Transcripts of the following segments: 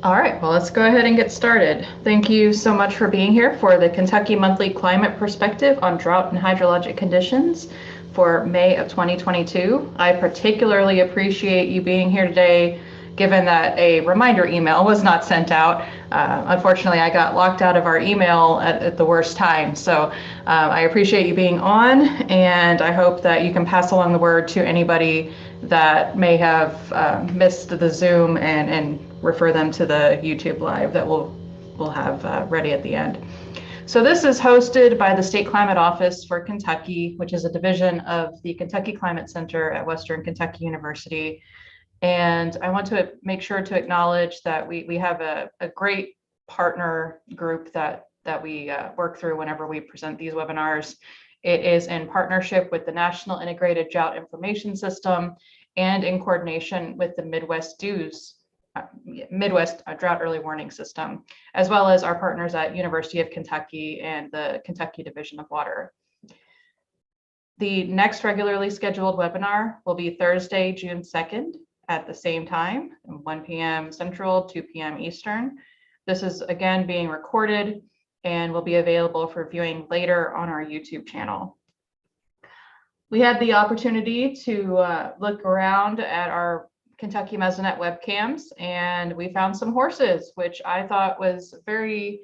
All right, well, let's go ahead and get started. Thank you so much for being here for the Kentucky Monthly Climate Perspective on Drought and Hydrologic Conditions for May of 2022. I particularly appreciate you being here today, given that a reminder email was not sent out. Unfortunately, I got locked out of our email at the worst time. So I appreciate you being on, and I hope that you can pass along the word to anybody that may have missed the Zoom and refer them to the YouTube live that we'll have ready at the end. So this is hosted by the State Climate Office for Kentucky, which is a division of the Kentucky Climate Center at Western Kentucky University. And I want to make sure to acknowledge that we have a great partner group that we work through whenever we present these webinars. It is in partnership with the National Integrated Drought Information System and in coordination with the Midwest Drought Early Warning System, as well as our partners at University of Kentucky and the Kentucky Division of Water. The next regularly scheduled webinar will be Thursday, June 2nd at the same time, 1 p.m. Central, 2 p.m. Eastern. This is again being recorded and will be available for viewing later on our YouTube channel. We had the opportunity to look around at our Kentucky Mesonet webcams, and we found some horses, which I thought was very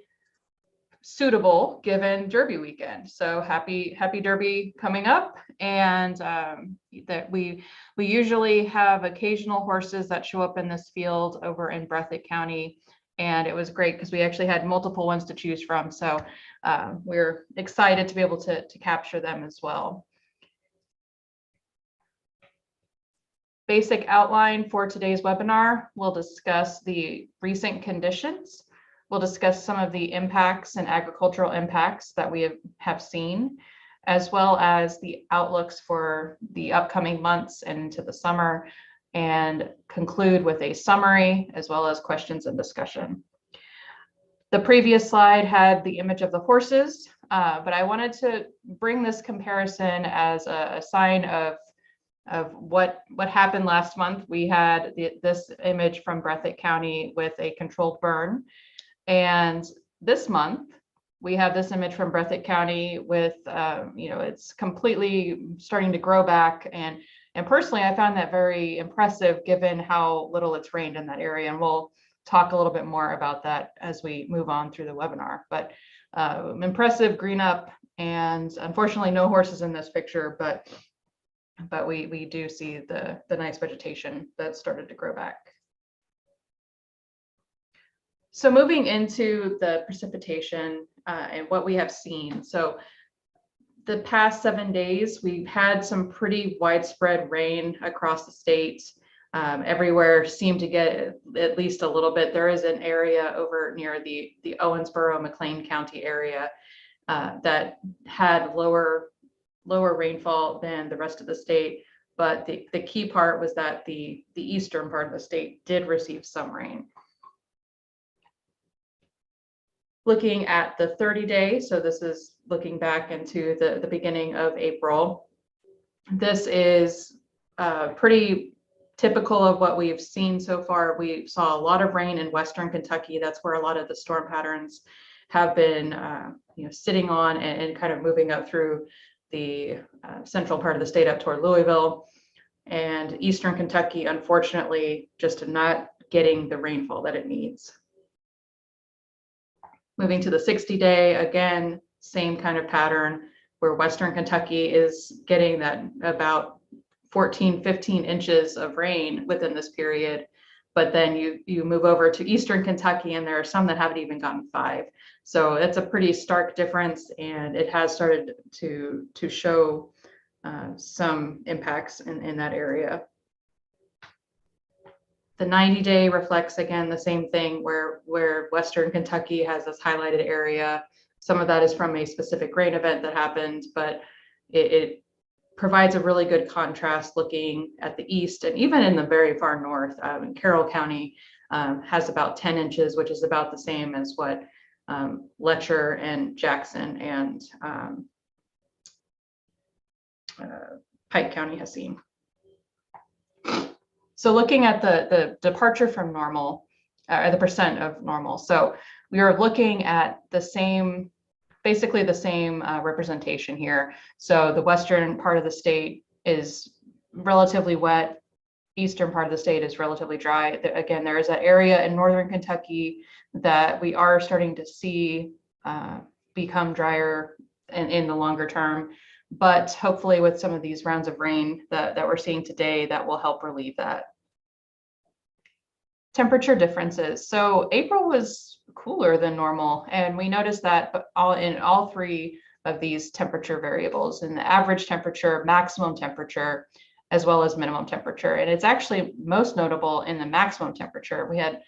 suitable given Derby weekend. So happy Derby coming up, and that we usually have occasional horses that show up in this field over in Breathitt County, and it was great because we actually had multiple ones to choose from. So we're excited to be able to capture them as well. Basic outline for today's webinar: we'll discuss the recent conditions. We'll discuss some of the impacts and agricultural impacts that we have seen, as well as the outlooks for the upcoming months and into the summer, and conclude with a summary as well as questions and discussion. The previous slide had the image of the horses, but I wanted to bring this comparison as a sign of what happened last month. We had this image from Breathitt County with a controlled burn. And this month, we have this image from Breathitt County with, it's completely starting to grow back. And personally, I found that very impressive given how little it's rained in that area. And we'll talk a little bit more about that as we move on through the webinar. But impressive green up, and unfortunately no horses in this picture, but we do see the nice vegetation that started to grow back. So moving into the precipitation and what we have seen. So the past 7 days, we've had some pretty widespread rain across the state. Everywhere seemed to get at least a little bit. There is an area over near the Owensboro, McLean County area that had lower rainfall than the rest of the state. But the key part was that the eastern part of the state did receive some rain. Looking at the 30-day, so this is looking back into the beginning of April. This is pretty typical of what we've seen so far. We saw a lot of rain in Western Kentucky. That's where a lot of the storm patterns have been sitting on and kind of moving up through the central part of the state up toward Louisville. And Eastern Kentucky, unfortunately, just not getting the rainfall that it needs. Moving to the 60-day, again, same kind of pattern where Western Kentucky is getting that about 14, 15 inches of rain within this period. But then you move over to Eastern Kentucky, and there are some that haven't even gotten 5. So it's a pretty stark difference, and it has started to show some impacts in that area. The 90-day reflects, again, the same thing where Western Kentucky has this highlighted area. Some of that is from a specific rain event that happened, but it provides a really good contrast looking at the east, and even in the very far north. Carroll County has about 10 inches, which is about the same as what Letcher and Jackson and Pike County has seen. So looking at the departure from normal, the percent of normal. So we are looking at the same, basically the same representation here. So the western part of the state is relatively wet. Eastern part of the state is relatively dry. Again, there is an area in northern Kentucky that we are starting to see become drier in the longer term. But hopefully with some of these rounds of rain that we're seeing today, that will help relieve that. Temperature differences. So April was cooler than normal, and we noticed that in all three of these temperature variables, in the average temperature, maximum temperature, as well as minimum temperature. And it's actually most notable in the maximum temperature. We had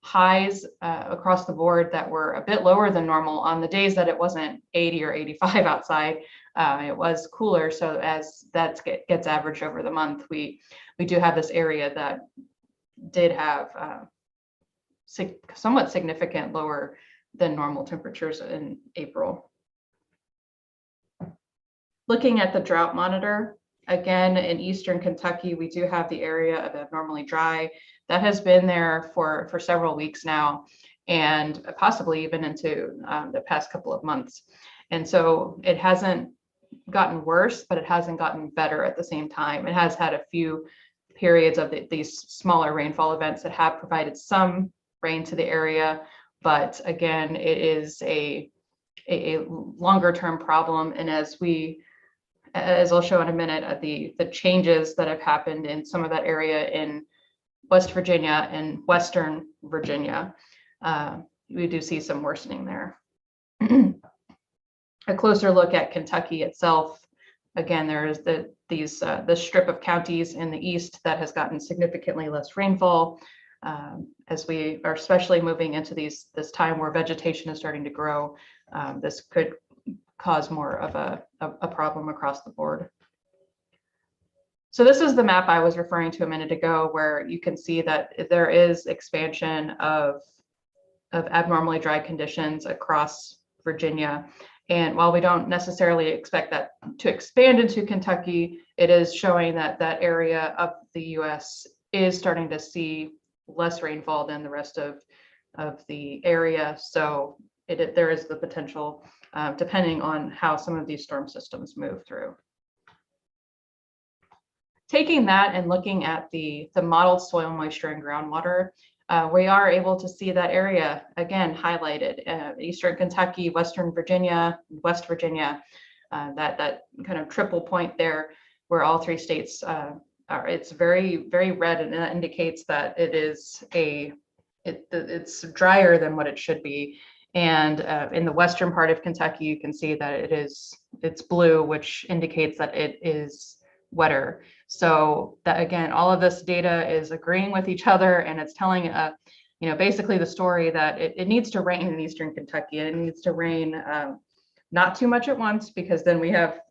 highs across the board that were a bit lower than normal on the days that it wasn't 80 or 85 outside. It was cooler. So as that gets averaged over the month, we do have this area that did have somewhat significant lower than normal temperatures in April. Looking at the drought monitor, again, in eastern Kentucky, we do have the area of abnormally dry. That has been there for several weeks now, and possibly even into the past couple of months. And so it hasn't gotten worse, but it hasn't gotten better at the same time. It has had a few periods of these smaller rainfall events that have provided some rain to the area, but again, it is a longer term problem. And as I'll show in a minute, the changes that have happened in some of that area in West Virginia and Western Virginia, we do see some worsening there. A closer look at Kentucky itself. Again, there is the strip of counties in the east that has gotten significantly less rainfall, as we are especially moving into this time where vegetation is starting to grow. This could cause more of a problem across the board. So this is the map I was referring to a minute ago, where you can see that there is expansion of abnormally dry conditions across Virginia. And while we don't necessarily expect that to expand into Kentucky, it is showing that that area of the US is starting to see less rainfall than the rest of the area. So there is the potential, depending on how some of these storm systems move through. Taking that and looking at the modeled soil moisture and groundwater, we are able to see that area again highlighted, Eastern Kentucky, Western Virginia, West Virginia, that kind of triple point there where all three states are. It's very, very red, and that indicates that it's drier than what it should be. And in the western part of Kentucky, you can see that it's blue, which indicates that it is wetter. So that, again, all of this data is agreeing with each other, and it's telling basically the story that it needs to rain in eastern Kentucky, and it needs to rain not too much at once, because then we have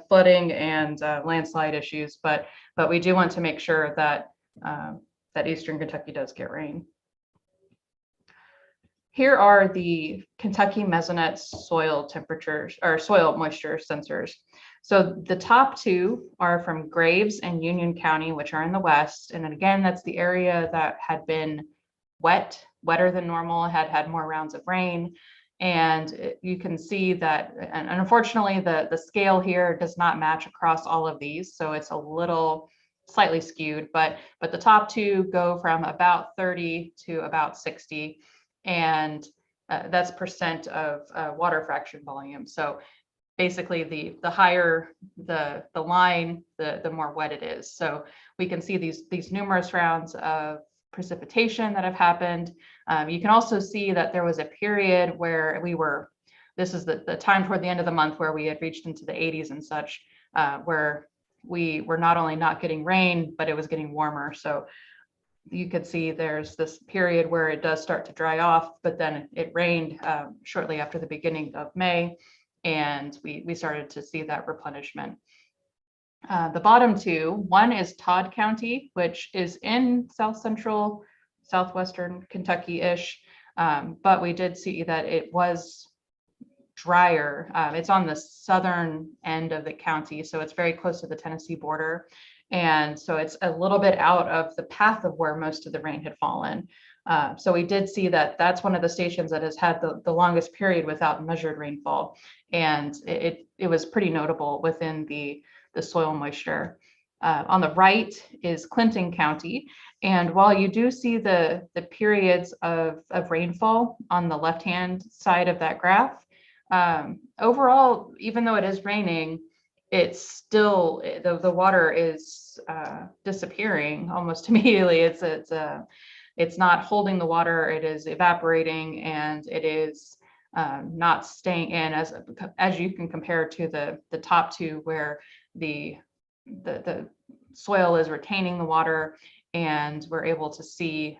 flooding and landslide issues. But we do want to make sure that that eastern Kentucky does get rain. Here are the Kentucky Mesonet soil temperatures or soil moisture sensors. So the top two are from Graves and Union County, which are in the west. And then again, that's the area that had been wetter than normal, had more rounds of rain. And you can see that, and unfortunately, the scale here does not match across all of these. So it's a little slightly skewed, but the top two go from about 30 to about 60. And that's percent of water fraction volume. So basically the higher the line, the more wet it is. So we can see these numerous rounds of precipitation that have happened. You can also see that there was a period where this is the time toward the end of the month where we had reached into the 80s and such, where we were not only not getting rain, but it was getting warmer. So you could see there's this period where it does start to dry off, but then it rained shortly after the beginning of May, and we started to see that replenishment. The bottom two, one is Todd County, which is in south central, southwestern Kentucky-ish, but we did see that it was drier. It's on the southern end of the county, so it's very close to the Tennessee border. And so it's a little bit out of the path of where most of the rain had fallen. So we did see that that's one of the stations that has had the longest period without measured rainfall. And it was pretty notable within the soil moisture. On the right is Clinton County. And while you do see the periods of rainfall on the left-hand side of that graph, overall, even though it is raining, it's still, the water is disappearing almost immediately. It's not holding the water, it is evaporating, and it is not staying in, as you can compare to the top two, where the soil is retaining the water, and we're able to see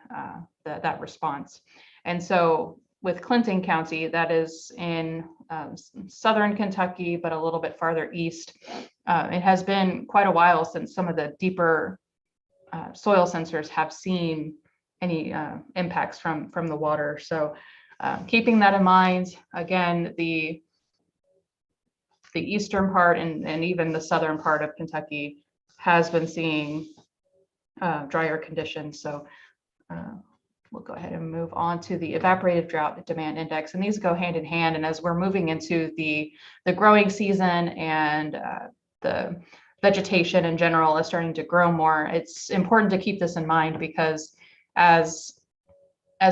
that response. And so with Clinton County, that is in southern Kentucky, but a little bit farther east. It has been quite a while since some of the deeper soil sensors have seen any impacts from the water. So keeping that in mind, again, the eastern part and even the southern part of Kentucky has been seeing drier conditions. So we'll go ahead and move on to the evaporative drought demand index, and these go hand in hand. And as we're moving into the growing season and the vegetation in general is starting to grow more, it's important to keep this in mind, because as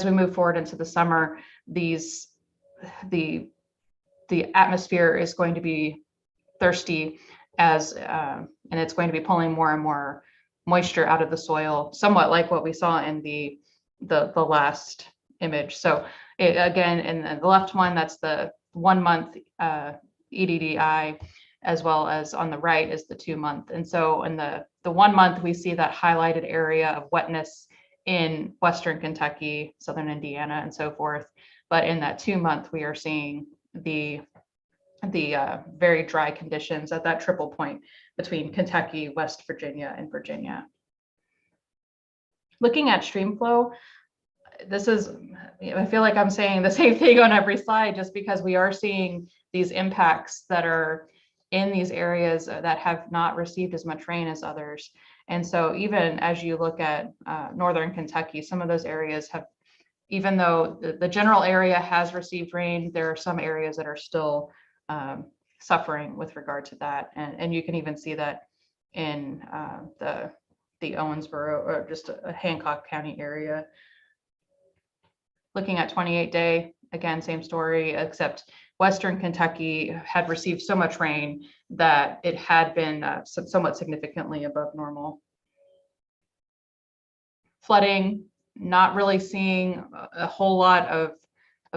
we move forward into the summer, the atmosphere is going to be thirsty and it's going to be pulling more and more moisture out of the soil, somewhat like what we saw in the last image. So again, in the left one, that's the 1 month EDDI, as well as on the right is the 2 month. And so in the 1 month, we see that highlighted area of wetness in Western Kentucky, Southern Indiana, and so forth. But in that 2 month, we are seeing the very dry conditions at that triple point between Kentucky, West Virginia, and Virginia. Looking at stream flow, this is, I feel like I'm saying the same thing on every slide, just because we are seeing these impacts that are in these areas that have not received as much rain as others. And so even as you look at northern Kentucky, some of those areas have, even though the general area has received rain, there are some areas that are still suffering with regard to that. And you can even see that in the Owensboro or just a Hancock County area. Looking at 28-day, again, same story, except Western Kentucky had received so much rain that it had been somewhat significantly above normal. Flooding, not really seeing a whole lot of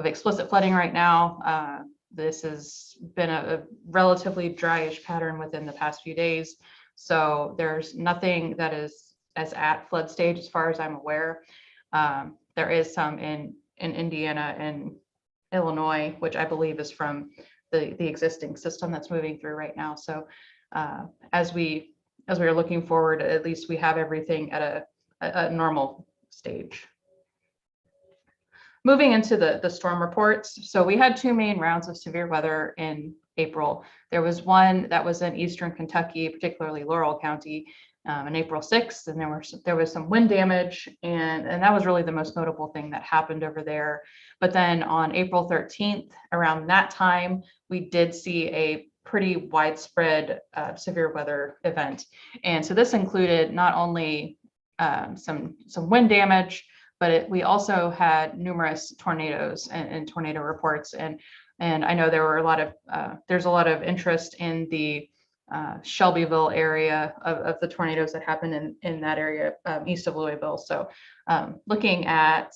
explicit flooding right now. This has been a relatively dryish pattern within the past few days. So there's nothing that is at flood stage as far as I'm aware. There is some in Indiana and Illinois, which I believe is from the existing system that's moving through right now. So as we are looking forward, at least we have everything at a normal stage. Moving into the storm reports. So we had 2 main rounds of severe weather in April. There was one that was in eastern Kentucky, particularly Laurel County, on April 6th, and there was some wind damage, and that was really the most notable thing that happened over there. But then on April 13th, around that time, we did see a pretty widespread severe weather event. And so this included not only some wind damage, but we also had numerous tornadoes and tornado reports. And I know there were there's a lot of interest in the Shelbyville area of the tornadoes that happened in that area east of Louisville. So looking at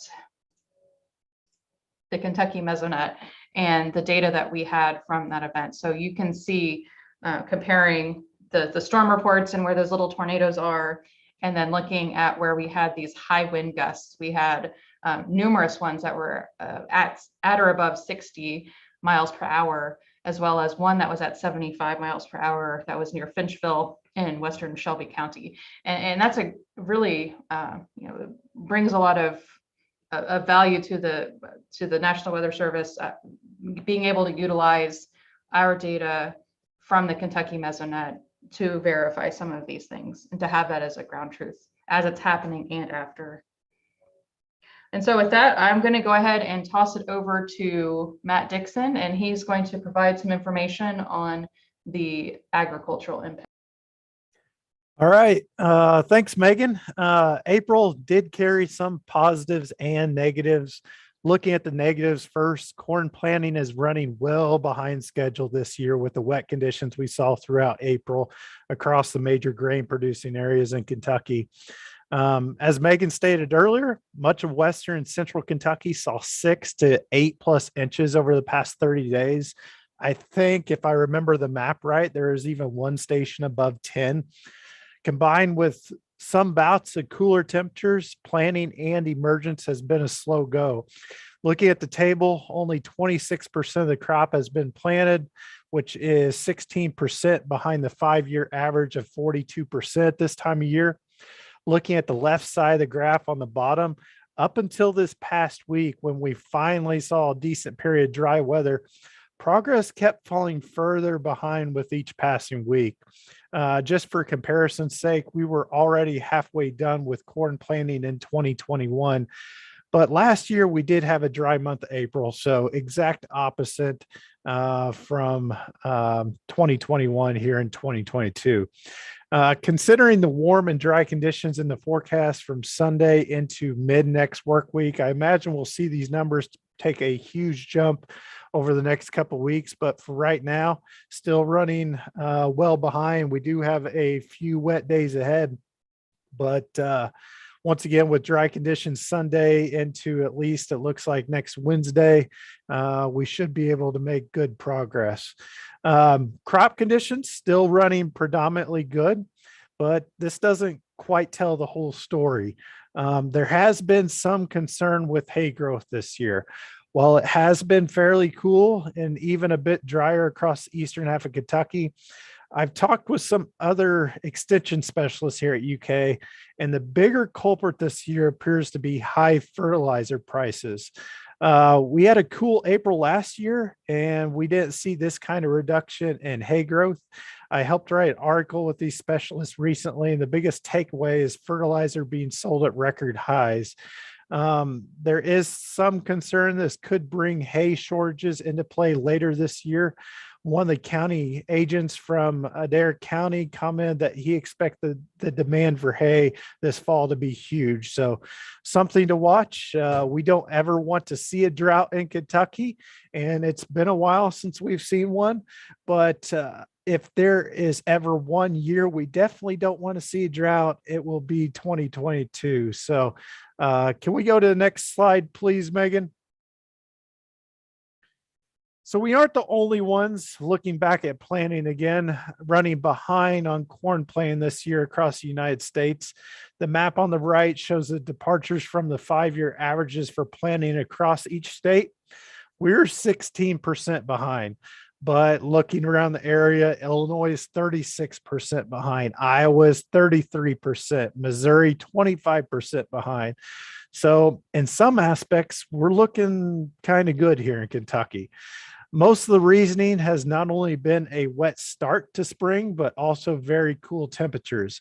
the Kentucky Mesonet and the data that we had from that event. So you can see comparing the storm reports and where those little tornadoes are, and then looking at where we had these high wind gusts. We had numerous ones that were at or above 60 miles per hour, as well as one that was at 75 miles per hour that was near Finchville in western Shelby County. And that's a really, brings a lot of value to the National Weather Service, being able to utilize our data from the Kentucky Mesonet to verify some of these things and to have that as a ground truth as it's happening and after. And so with that, I'm going to go ahead and toss it over to Matt Dixon, and he's going to provide some information on the agricultural impact. All right. Thanks, Megan. April did carry some positives and negatives. Looking at the negatives first, corn planting is running well behind schedule this year with the wet conditions we saw throughout April across the major grain producing areas in Kentucky. As Megan stated earlier, much of Western and Central Kentucky saw 6 to 8+ inches over the past 30 days. I think if I remember the map right, there is even one station above 10. Combined with some bouts of cooler temperatures, planting and emergence has been a slow go. Looking at the table, only 26% of the crop has been planted, which is 16% behind the 5-year average of 42% this time of year. Looking at the left side of the graph on the bottom, up until this past week, when we finally saw a decent period of dry weather, progress kept falling further behind with each passing week. Just for comparison's sake, we were already halfway done with corn planting in 2021. But last year we did have a dry month of April, so exact opposite from 2021 here in 2022. Considering the warm and dry conditions in the forecast from Sunday into mid next work week, I imagine we'll see these numbers take a huge jump over the next couple of weeks. But for right now, still running well behind. We do have a few wet days ahead, but once again, with dry conditions Sunday into at least it looks like next Wednesday, we should be able to make good progress. Crop conditions still running predominantly good, but this doesn't quite tell the whole story. There has been some concern with hay growth this year. While it has been fairly cool and even a bit drier across the eastern half of Kentucky, I've talked with some other extension specialists here at UK, and the bigger culprit this year appears to be high fertilizer prices. We had a cool April last year, and we didn't see this kind of reduction in hay growth. I helped write an article with these specialists recently, and the biggest takeaway is fertilizer being sold at record highs. There is some concern this could bring hay shortages into play later this year. One of the county agents from Adair County commented that he expected the demand for hay this fall to be huge. So something to watch. We don't ever want to see a drought in Kentucky, and it's been a while since we've seen one. But if there is ever one year we definitely don't want to see a drought, it will be 2022. So can we go to the next slide, please, Megan? So we aren't the only ones looking back at planting again, running behind on corn planting this year across the United States. The map on the right shows the departures from the 5-year averages for planting across each state. We're 16% behind, but looking around the area, Illinois is 36% behind, Iowa is 33%, Missouri 25% behind. So in some aspects, we're looking kind of good here in Kentucky. Most of the reasoning has not only been a wet start to spring, but also very cool temperatures.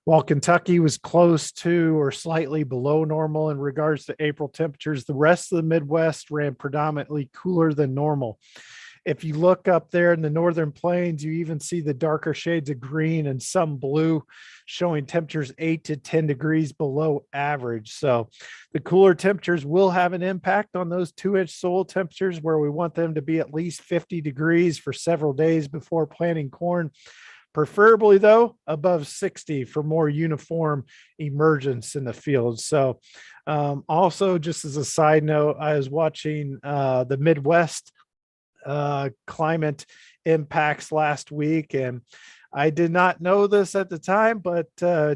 While Kentucky was close to or slightly below normal in regards to April temperatures, the rest of the Midwest ran predominantly cooler than normal. If you look up there in the northern plains, you even see the darker shades of green and some blue, showing temperatures 8 to 10 degrees below average. So the cooler temperatures will have an impact on those 2-inch soil temperatures, where we want them to be at least 50 degrees for several days before planting corn. Preferably, though, above 60 for more uniform emergence in the field. So also, just as a side note, I was watching the Midwest climate impacts last week, and I did not know this at the time, but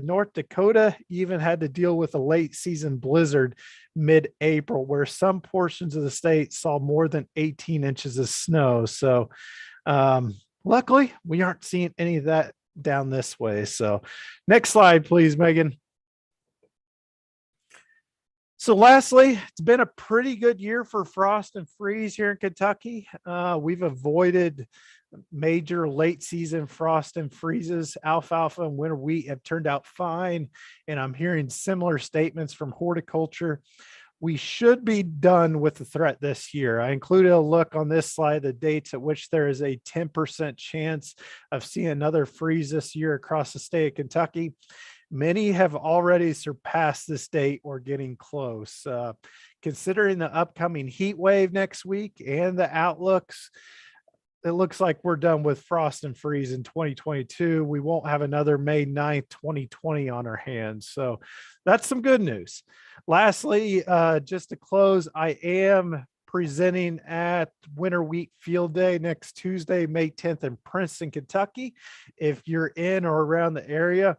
North Dakota even had to deal with a late season blizzard mid-April, where some portions of the state saw more than 18 inches of snow. So luckily we aren't seeing any of that down this way. So next slide, please, Megan. So lastly, it's been a pretty good year for frost and freeze here in Kentucky. We've avoided major late season frost and freezes. Alfalfa and winter wheat have turned out fine. And I'm hearing similar statements from horticulture. We should be done with the threat this year. I included a look on this slide, the dates at which there is a 10% chance of seeing another freeze this year across the state of Kentucky. Many have already surpassed this date or getting close. Considering the upcoming heat wave next week and the outlooks, it looks like we're done with frost and freeze in 2022. We won't have another May 9th, 2020 on our hands. So that's some good news. Lastly, just to close, I am presenting at Winter Wheat Field Day next Tuesday, May 10th in Princeton, Kentucky. If you're in or around the area,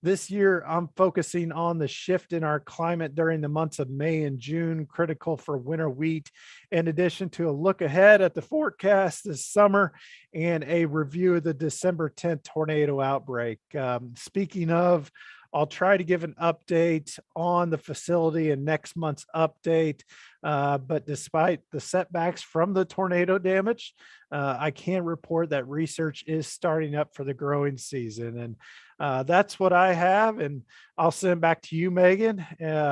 this year, I'm focusing on the shift in our climate during the months of May and June, critical for winter wheat, in addition to a look ahead at the forecast this summer and a review of the December 10th tornado outbreak. Speaking of, I'll try to give an update on the facility in next month's update. But despite the setbacks from the tornado damage, I can report that research is starting up for the growing season. And that's what I have. And I'll send it back to you, Megan.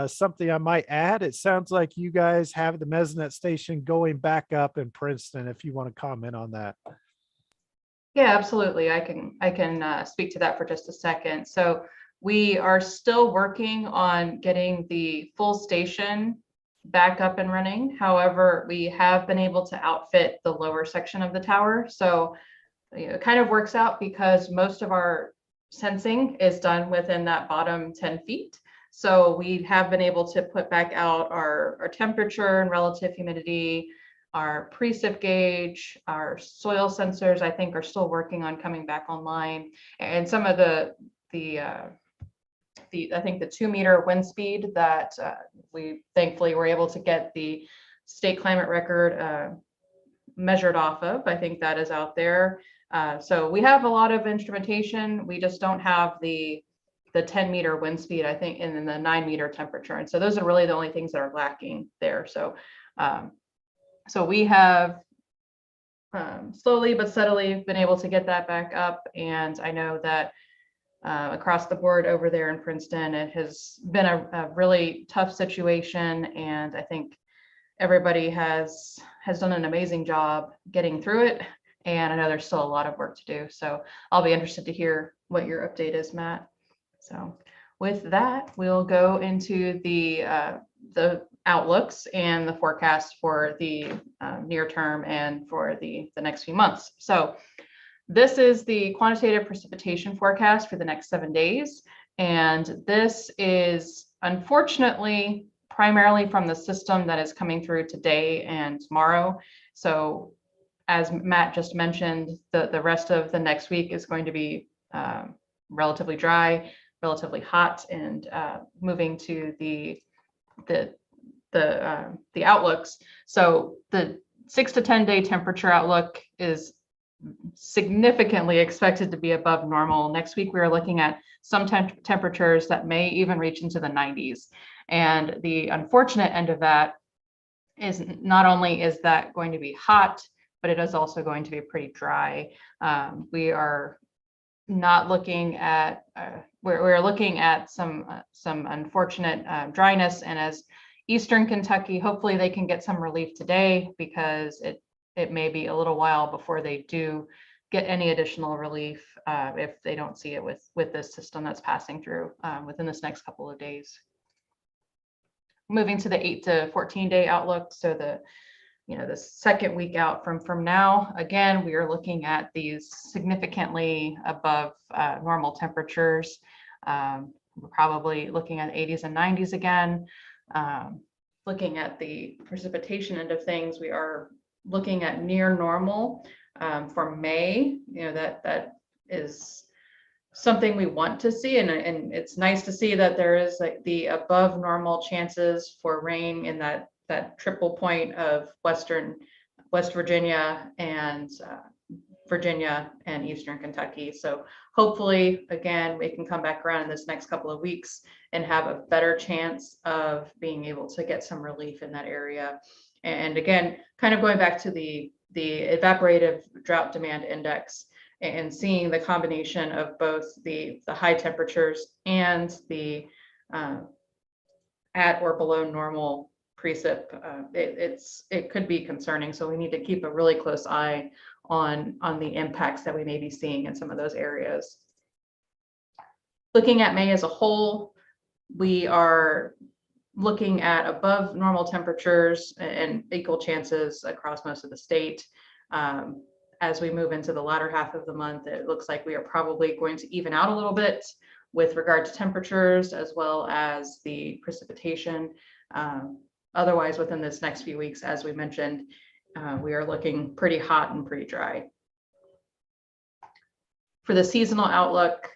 Something I might add, it sounds like you guys have the Mesonet station going back up in Princeton, if you want to comment on that. Yeah, absolutely. I can speak to that for just a second. So we are still working on getting the full station back up and running. However, we have been able to outfit the lower section of the tower. So it kind of works out because most of our sensing is done within that bottom 10 feet. So we have been able to put back out our temperature and relative humidity, our precip gauge, our soil sensors, I think, are still working on coming back online. And some of the I think the 2-meter wind speed that we thankfully were able to get the state climate record measured off of. I think that is out there. So we have a lot of instrumentation. We just don't have the 10-meter wind speed, I think, and then the 9-meter temperature. And so those are really the only things that are lacking there. So so we have slowly but steadily been able to get that back up. And I know that across the board over there in Princeton, it has been a really tough situation. And I think everybody has done an amazing job getting through it. And I know there's still a lot of work to do. So I'll be interested to hear what your update is, Matt. So with that, we'll go into the outlooks and the forecast for the near term and for the next few months. So this is the quantitative precipitation forecast for the next 7 days. And this is unfortunately primarily from the system that is coming through today and tomorrow. So as Matt just mentioned, the rest of the next week is going to be relatively dry, relatively hot, and moving to the outlooks. So the 6 to 10 day temperature outlook is significantly expected to be above normal. Next week, we are looking at some temperatures that may even reach into the 90s. And the unfortunate end of that is not only is that going to be hot, but it is also going to be pretty dry. We are not looking at, we're looking at some unfortunate dryness. And as Eastern Kentucky, hopefully they can get some relief today, because it may be a little while before they do get any additional relief if they don't see it with this system that's passing through within this next couple of days. Moving to the 8 to 14 day outlook. So the second week out from now, again, we are looking at these significantly above normal temperatures. We're probably looking at 80s and 90s again. Looking at the precipitation end of things, we are looking at near normal for May. That is something we want to see, and it's nice to see that there is like the above normal chances for rain in that triple point of West Virginia and Virginia and Eastern Kentucky. So hopefully, again, we can come back around in this next couple of weeks and have a better chance of being able to get some relief in that area. And again, kind of going back to the evaporative drought demand index and seeing the combination of both the high temperatures and the at or below normal precip, it could be concerning. So we need to keep a really close eye on the impacts that we may be seeing in some of those areas. Looking at May as a whole, we are looking at above normal temperatures and equal chances across most of the state. As we move into the latter half of the month, it looks like we are probably going to even out a little bit with regard to temperatures as well as the precipitation. Otherwise, within this next few weeks, as we mentioned, we are looking pretty hot and pretty dry. For the seasonal outlook,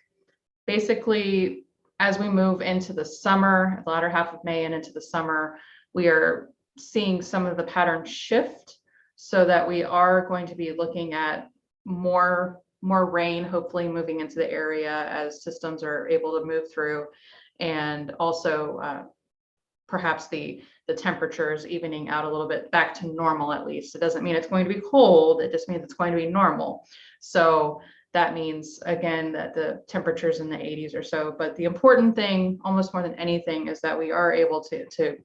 basically, as we move into the summer, the latter half of May and into the summer, we are seeing some of the patterns shift so that we are going to be looking at more rain, hopefully moving into the area as systems are able to move through, and also perhaps the temperatures evening out a little bit back to normal. At least it doesn't mean it's going to be cold, it just means it's going to be normal. So that means, again, that the temperatures in the 80s or so. But the important thing, almost more than anything, is that we are able to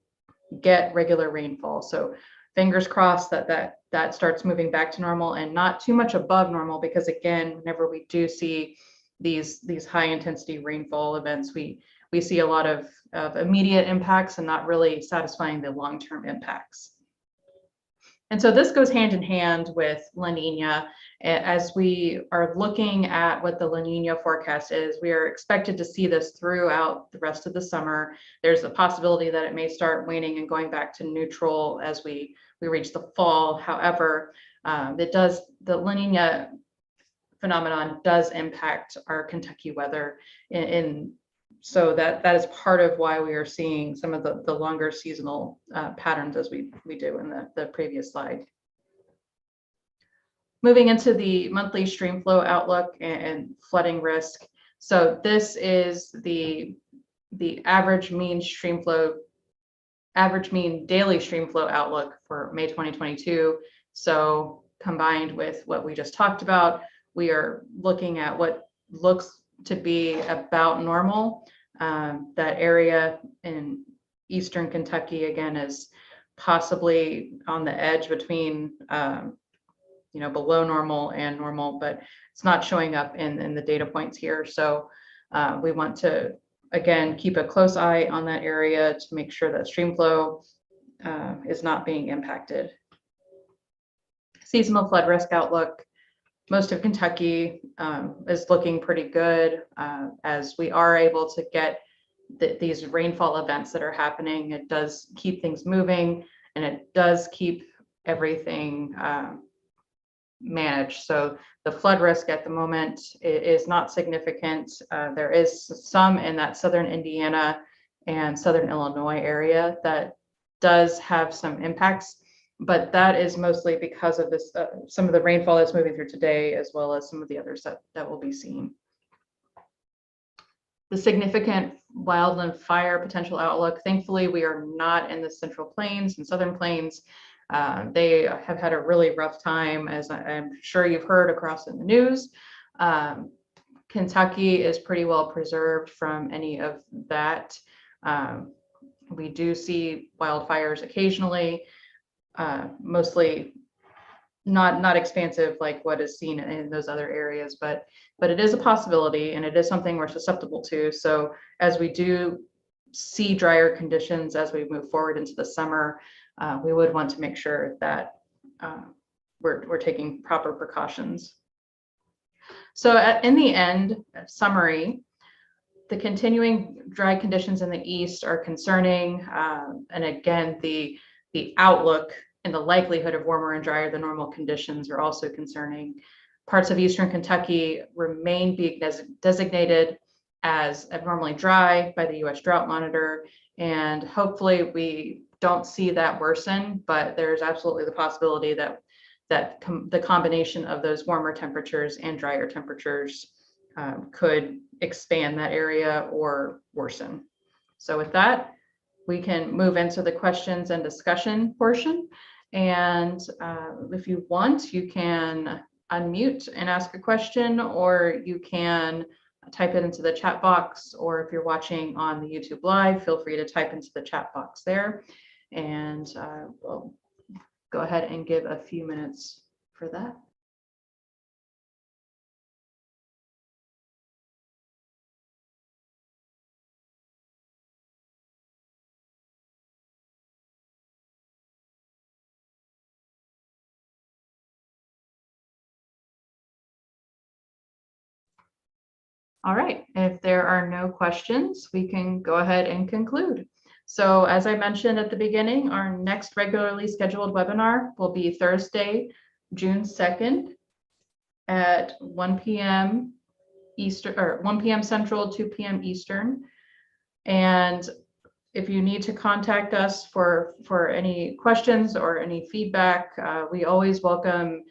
get regular rainfall. So fingers crossed that starts moving back to normal and not too much above normal, because again, whenever we do see these high intensity rainfall events, we see a lot of immediate impacts and not really satisfying the long-term impacts. And so this goes hand in hand with La Nina. As we are looking at what the La Nina forecast is, we are expected to see this throughout the rest of the summer. There's a possibility that it may start waning and going back to neutral as we reach the fall. However, the La Nina phenomenon does impact our Kentucky weather so that is part of why we are seeing some of the longer seasonal patterns as we do in the previous slide. Moving into the monthly stream flow outlook and flooding risk. So this is the average mean daily stream flow outlook for May 2022. So combined with what we just talked about, we are looking at what looks to be about normal. That area in eastern Kentucky, again, is possibly on the edge between below normal and normal, but it's not showing up in the data points here. So we want to, again, keep a close eye on that area to make sure that stream flow is not being impacted. Seasonal flood risk outlook. Most of Kentucky is looking pretty good as we are able to get these rainfall events that are happening. It does keep things moving and it does keep everything managed. So the flood risk at the moment is not significant. There is some in that southern Indiana and southern Illinois area that does have some impacts, but that is mostly because of this, some of the rainfall that's moving through today, as well as some of the others that will be seen. The significant wildland fire potential outlook. Thankfully, we are not in the Central Plains and Southern Plains. They have had a really rough time, as I'm sure you've heard across in the news. Kentucky is pretty well preserved from any of that. We do see wildfires occasionally. Mostly not expansive like what is seen in those other areas, but it is a possibility and it is something we're susceptible to. So as we do see drier conditions as we move forward into the summer, we would want to make sure that we're taking proper precautions. So in the end, summary, the continuing dry conditions in the east are concerning, and again, the outlook and the likelihood of warmer and drier than normal conditions are also concerning. Parts of eastern Kentucky remain being designated as abnormally dry by the U.S. Drought Monitor, and hopefully we don't see that worsen, but there's absolutely the possibility that the combination of those warmer temperatures and drier temperatures could expand that area or worsen. So with that, we can move into the questions and discussion portion. And if you want, you can unmute and ask a question, or you can type it into the chat box, or if you're watching on the YouTube Live, feel free to type into the chat box there. And we'll go ahead and give a few minutes for that. All right, if there are no questions, we can go ahead and conclude. So as I mentioned at the beginning, our next regularly scheduled webinar will be Thursday, June 2nd at 1 p.m. Eastern, or 1 p.m. Central, 2 p.m. Eastern. And if you need to contact us for any questions or any feedback, we always welcome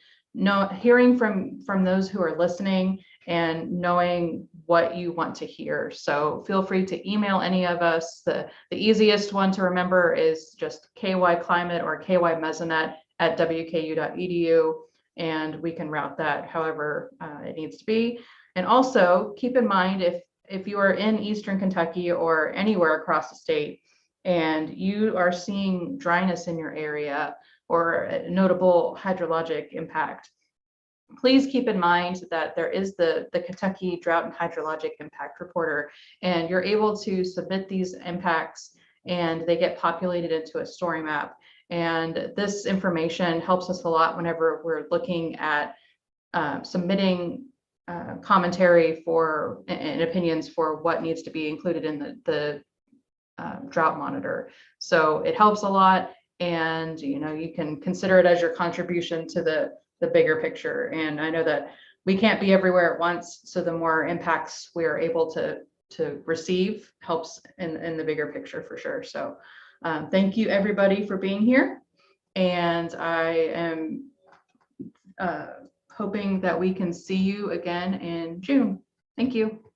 hearing from those who are listening and knowing what you want to hear. So feel free to email any of us. The easiest one to remember is just KYClimate or KYMesonet@wku.edu, and we can route that however it needs to be. And also keep in mind, if you are in Eastern Kentucky or anywhere across the state and you are seeing dryness in your area or a notable hydrologic impact, please keep in mind that there is the Kentucky Drought and Hydrologic Impact Reporter, and you're able to submit these impacts and they get populated into a story map. And this information helps us a lot whenever we're looking at submitting commentary for and opinions for what needs to be included in the drought monitor. So it helps a lot, and you can consider it as your contribution to the bigger picture. And I know that we can't be everywhere at once, so the more impacts we are able to receive helps in the bigger picture for sure. So thank you everybody for being here, and I am hoping that we can see you again in June. Thank you.